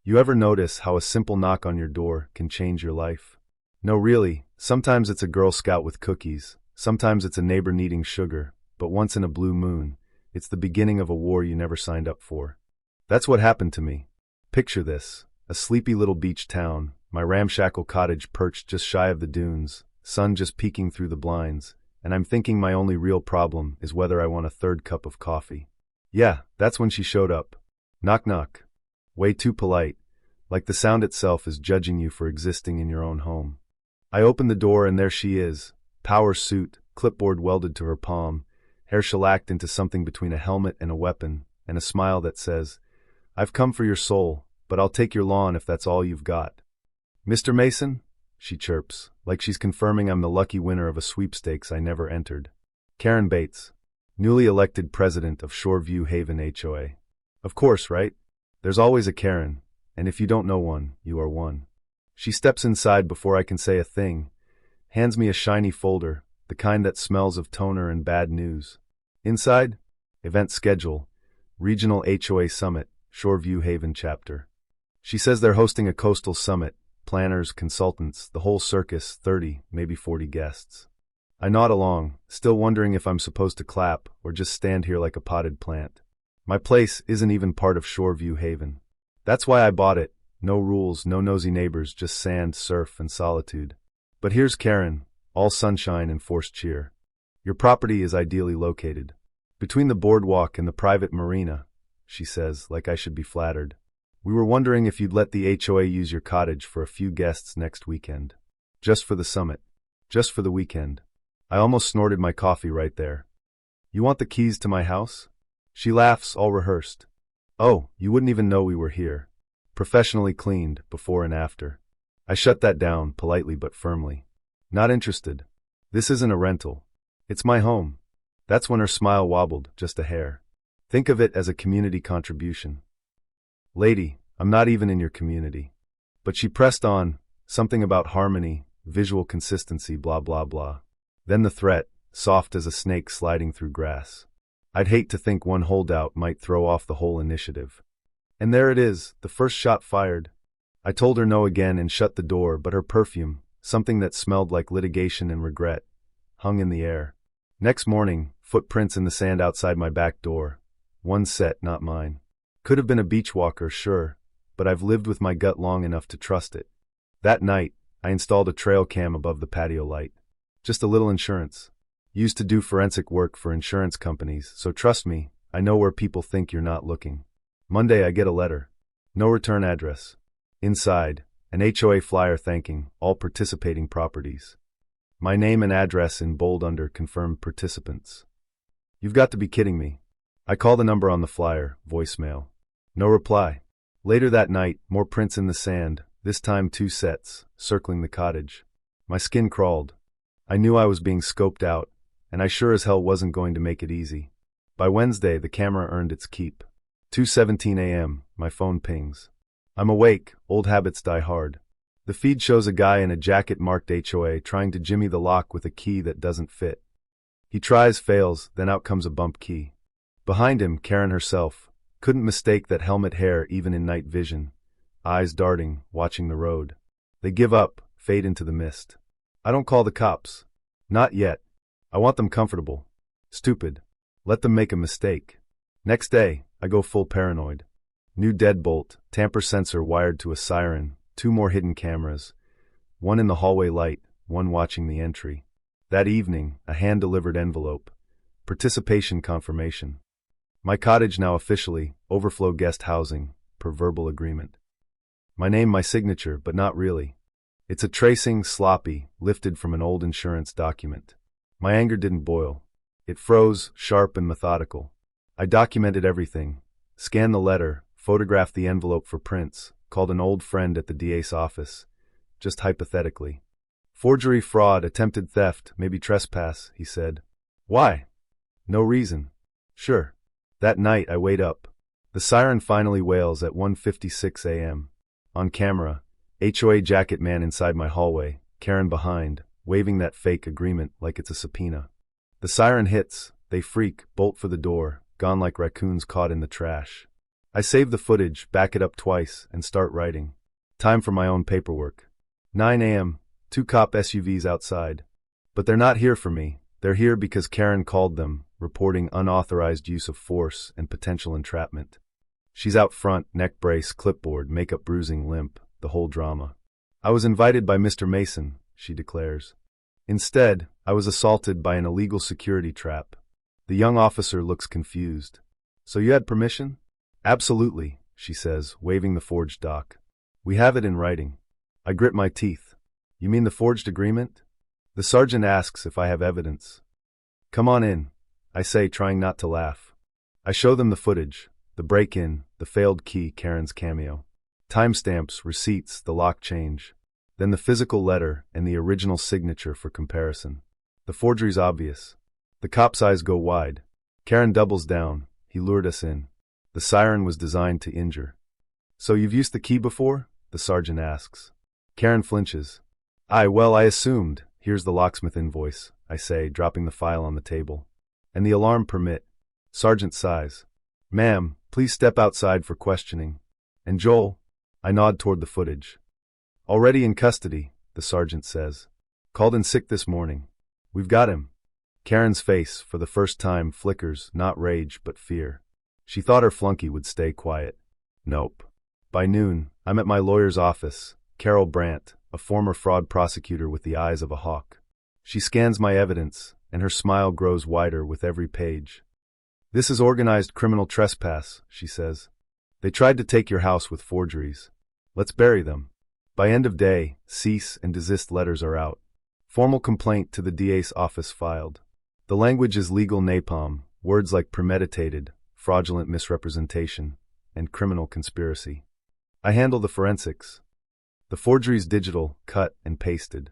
You ever notice how a simple knock on your door can change your life? No, really, sometimes it's a Girl Scout with cookies, sometimes it's a neighbor needing sugar, but once in a blue moon, it's the beginning of a war you never signed up for. That's what happened to me. Picture this, a sleepy little beach town, my ramshackle cottage perched just shy of the dunes, sun just peeking through the blinds, and I'm thinking my only real problem is whether I want a third cup of coffee. Yeah, that's when she showed up. Knock knock. Way too polite, like the sound itself is judging you for existing in your own home. I open the door and there she is, power suit, clipboard welded to her palm, hair shellacked into something between a helmet and a weapon, and a smile that says, "I've come for your soul, but I'll take your lawn if that's all you've got." "Mr. Mason?" she chirps, like she's confirming I'm the lucky winner of a sweepstakes I never entered. Karen Bates, newly elected president of Shoreview Haven HOA. Of course, right? There's always a Karen, and if you don't know one, you are one. She steps inside before I can say a thing, hands me a shiny folder, the kind that smells of toner and bad news. Inside, event schedule, Regional HOA Summit, Shoreview Haven Chapter. She says they're hosting a coastal summit, planners, consultants, the whole circus, 30, maybe 40 guests. I nod along, still wondering if I'm supposed to clap or just stand here like a potted plant. My place isn't even part of Shoreview Haven. That's why I bought it. No rules, no nosy neighbors, just sand, surf, and solitude. But here's Karen, all sunshine and forced cheer. "Your property is ideally located. Between the boardwalk and the private marina," she says, like I should be flattered. "We were wondering if you'd let the HOA use your cottage for a few guests next weekend. Just for the summit. Just for the weekend." I almost snorted my coffee right there. "You want the keys to my house?" She laughs, all rehearsed. "Oh, you wouldn't even know we were here. Professionally cleaned, before and after." I shut that down, politely but firmly. "Not interested. This isn't a rental. It's my home." That's when her smile wobbled, just a hair. "Think of it as a community contribution." "Lady, I'm not even in your community." But she pressed on, something about harmony, visual consistency, blah blah blah. Then the threat, soft as a snake sliding through grass. I'd hate to think one holdout might throw off the whole initiative. And there it is, the first shot fired. I told her no again and shut the door, but her perfume, something that smelled like litigation and regret, hung in the air. Next morning, footprints in the sand outside my back door. One set, not mine. Could have been a beach walker, sure, but I've lived with my gut long enough to trust it. That night, I installed a trail cam above the patio light. Just a little insurance. Used to do forensic work for insurance companies, so trust me, I know where people think you're not looking. Monday I get a letter. No return address. Inside, an HOA flyer thanking all participating properties. My name and address in bold under confirmed participants. You've got to be kidding me. I call the number on the flyer, voicemail. No reply. Later that night, more prints in the sand, this time 2 sets, circling the cottage. My skin crawled. I knew I was being scoped out, and I sure as hell wasn't going to make it easy. By Wednesday, the camera earned its keep. 2:17 a.m., my phone pings. I'm awake, old habits die hard. The feed shows a guy in a jacket marked HOA trying to jimmy the lock with a key that doesn't fit. He tries, fails, then out comes a bump key. Behind him, Karen herself. Couldn't mistake that helmet hair even in night vision. Eyes darting, watching the road. They give up, fade into the mist. I don't call the cops. Not yet. I want them comfortable. Stupid. Let them make a mistake. Next day, I go full paranoid. New deadbolt, tamper sensor wired to a siren, 2 more hidden cameras. One in the hallway light, one watching the entry. That evening, a hand-delivered envelope. Participation confirmation. My cottage now officially, overflow guest housing, per verbal agreement. My name, my signature, but not really. It's a tracing, sloppy, lifted from an old insurance document. My anger didn't boil. It froze, sharp and methodical. I documented everything. Scanned the letter, photographed the envelope for prints, called an old friend at the DA's office. Just hypothetically. "Forgery, fraud, attempted theft, maybe trespass," he said. "Why?" "No reason." "Sure." That night I wait up. The siren finally wails at 1:56 a.m. On camera, HOA jacket man inside my hallway, Karen behind, waving that fake agreement like it's a subpoena. The siren hits, they freak, bolt for the door, gone like raccoons caught in the trash. I save the footage, back it up twice, and start writing. Time for my own paperwork. 9 a.m., 2 cop SUVs outside. But they're not here for me. They're here because Karen called them, reporting unauthorized use of force and potential entrapment. She's out front, neck brace, clipboard, makeup bruising, limp, the whole drama. I was invited by Mr. Mason, she declares. Instead, I was assaulted by an illegal security trap. The young officer looks confused. So you had permission? Absolutely, she says, waving the forged doc. We have it in writing. I grit my teeth. You mean the forged agreement? The sergeant asks if I have evidence. Come on in, I say, trying not to laugh. I show them the footage, the break-in, the failed key, Karen's cameo. Timestamps, receipts, the lock change. Then the physical letter and the original signature for comparison. The forgery's obvious. The cop's eyes go wide. Karen doubles down. He lured us in. The siren was designed to injure. So you've used the key before? The sergeant asks. Karen flinches. I assumed. Here's the locksmith invoice, I say, dropping the file on the table. And the alarm permit. Sergeant sighs. Ma'am, please step outside for questioning. And Joel? I nod toward the footage. Already in custody, the sergeant says. Called in sick this morning. We've got him. Karen's face, for the first time, flickers, not rage, but fear. She thought her flunky would stay quiet. Nope. By noon, I'm at my lawyer's office, Carol Brandt, a former fraud prosecutor with the eyes of a hawk. She scans my evidence, and her smile grows wider with every page. This is organized criminal trespass, she says. They tried to take your house with forgeries. Let's bury them. By end of day, cease and desist letters are out. Formal complaint to the DA's office filed. The language is legal napalm, words like premeditated, fraudulent misrepresentation, and criminal conspiracy. I handle the forensics. The forgery's digital, cut and pasted.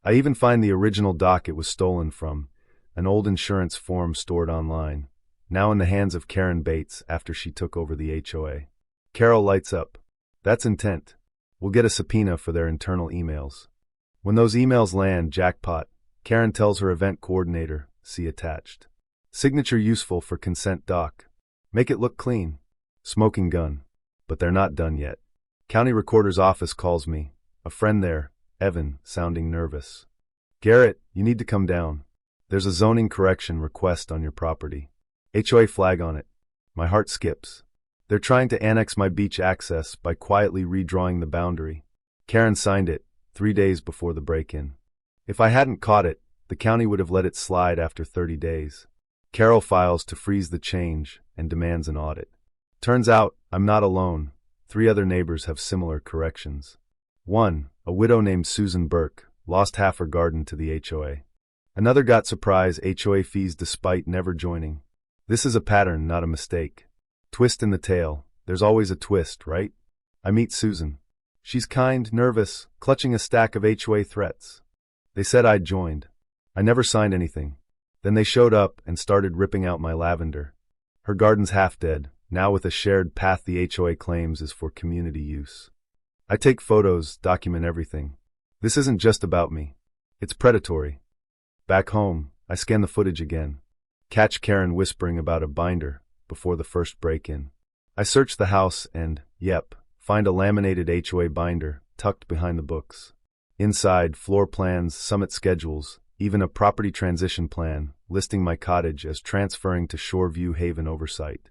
I even find the original doc it was stolen from, an old insurance form stored online, now in the hands of Karen Bates after she took over the HOA. Carol lights up. That's intent. We'll get a subpoena for their internal emails. When those emails land, jackpot, Karen tells her event coordinator, see attached. Signature useful for consent doc. Make it look clean. Smoking gun. But they're not done yet. County recorder's office calls me. A friend there, Evan, sounding nervous. Garrett, you need to come down. There's a zoning correction request on your property. HOA flag on it. My heart skips. They're trying to annex my beach access by quietly redrawing the boundary. Karen signed it 3 days before the break-in. If I hadn't caught it, the county would have let it slide after 30 days. Carol files to freeze the change and demands an audit. Turns out, I'm not alone. 3 other neighbors have similar corrections. One, a widow named Susan Burke, lost half her garden to the HOA. Another got surprise HOA fees despite never joining. This is a pattern, not a mistake. Twist in the tale. There's always a twist, right? I meet Susan. She's kind, nervous, clutching a stack of HOA threats. They said I'd joined. I never signed anything. Then they showed up and started ripping out my lavender. Her garden's half dead, now with a shared path the HOA claims is for community use. I take photos, document everything. This isn't just about me. It's predatory. Back home, I scan the footage again. Catch Karen whispering about a binder before the first break-in. I search the house and, yep, find a laminated HOA binder tucked behind the books. Inside, floor plans, summit schedules, even a property transition plan listing my cottage as transferring to Shoreview Haven oversight.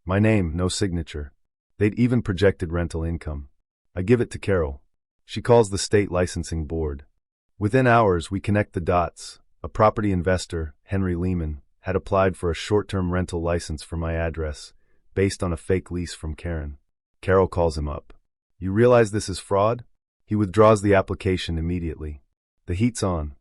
My name, no signature. They'd even projected rental income. I give it to Carol. She calls the state licensing board. Within hours, we connect the dots. A property investor, Henry Lehman, had applied for a short-term rental license for my address, based on a fake lease from Karen. Carol calls him up. You realize this is fraud? He withdraws the application immediately. The heat's on.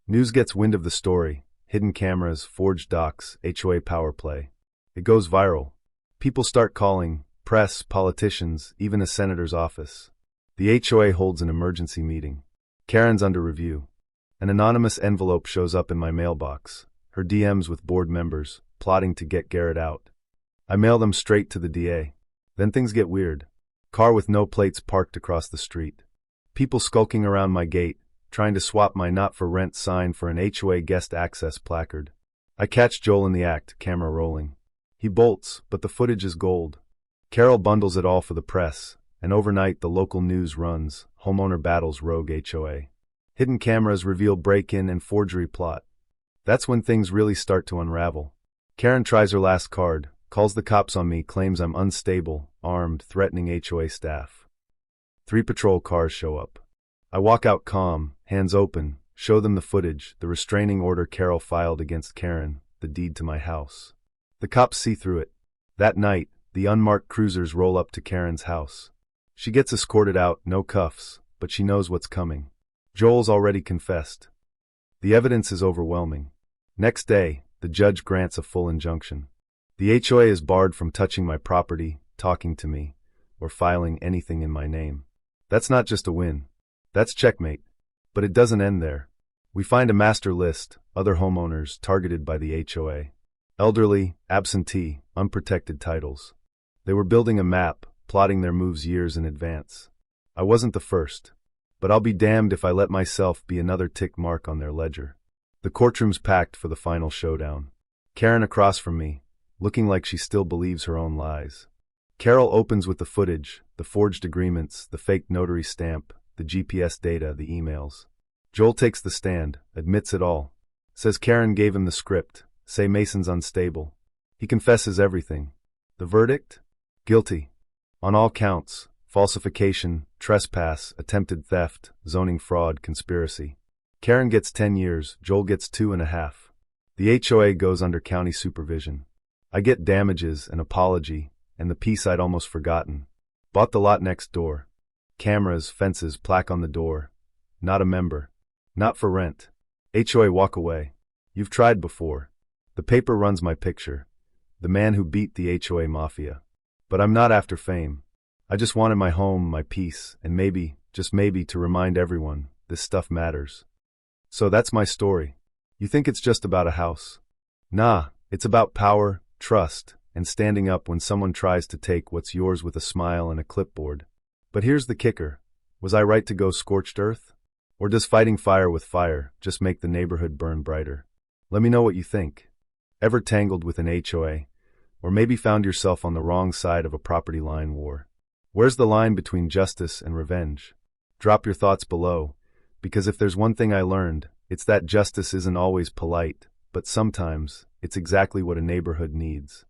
News gets wind of the story. Hidden cameras, forged docs, HOA power play. It goes viral. People start calling, press, politicians, even a senator's office. The HOA holds an emergency meeting. Karen's under review. An anonymous envelope shows up in my mailbox. Her DMs with board members, plotting to get Garrett out. I mail them straight to the DA. Then things get weird. Car with no plates parked across the street. People skulking around my gate, trying to swap my not-for-rent sign for an HOA guest access placard. I catch Joel in the act, camera rolling. He bolts, but the footage is gold. Carol bundles it all for the press, and overnight the local news runs, homeowner battles rogue HOA. Hidden cameras reveal break-in and forgery plot. That's when things really start to unravel. Karen tries her last card, calls the cops on me, claims I'm unstable, armed, threatening HOA staff. 3 patrol cars show up. I walk out calm, hands open, show them the footage, the restraining order Carol filed against Karen, the deed to my house. The cops see through it. That night, the unmarked cruisers roll up to Karen's house. She gets escorted out, no cuffs, but she knows what's coming. Joel's already confessed. The evidence is overwhelming. Next day, the judge grants a full injunction. The HOA is barred from touching my property, talking to me, or filing anything in my name. That's not just a win. That's checkmate. But it doesn't end there. We find a master list, other homeowners targeted by the HOA. Elderly, absentee, unprotected titles. They were building a map, plotting their moves years in advance. I wasn't the first. But I'll be damned if I let myself be another tick mark on their ledger. The courtroom's packed for the final showdown. Karen across from me, looking like she still believes her own lies. Carol opens with the footage, the forged agreements, the fake notary stamp, the GPS data, the emails. Joel takes the stand, admits it all. Says Karen gave him the script, say Mason's unstable. He confesses everything. The verdict? Guilty. On all counts. Falsification, trespass, attempted theft, zoning fraud, conspiracy. Karen gets 10 years, Joel gets 2.5. The HOA goes under county supervision. I get damages, an apology, and the piece I'd almost forgotten. Bought the lot next door. Cameras, fences, plaque on the door. Not a member. Not for rent. HOA walk away. You've tried before. The paper runs my picture. The man who beat the HOA mafia. But I'm not after fame. I just wanted my home, my peace, and maybe, just maybe, to remind everyone, this stuff matters. So that's my story. You think it's just about a house? Nah, it's about power, trust, and standing up when someone tries to take what's yours with a smile and a clipboard. But here's the kicker. Was I right to go scorched earth? Or does fighting fire with fire just make the neighborhood burn brighter? Let me know what you think. Ever tangled with an HOA? Or maybe found yourself on the wrong side of a property line war? Where's the line between justice and revenge? Drop your thoughts below, because if there's one thing I learned, it's that justice isn't always polite, but sometimes it's exactly what a neighborhood needs.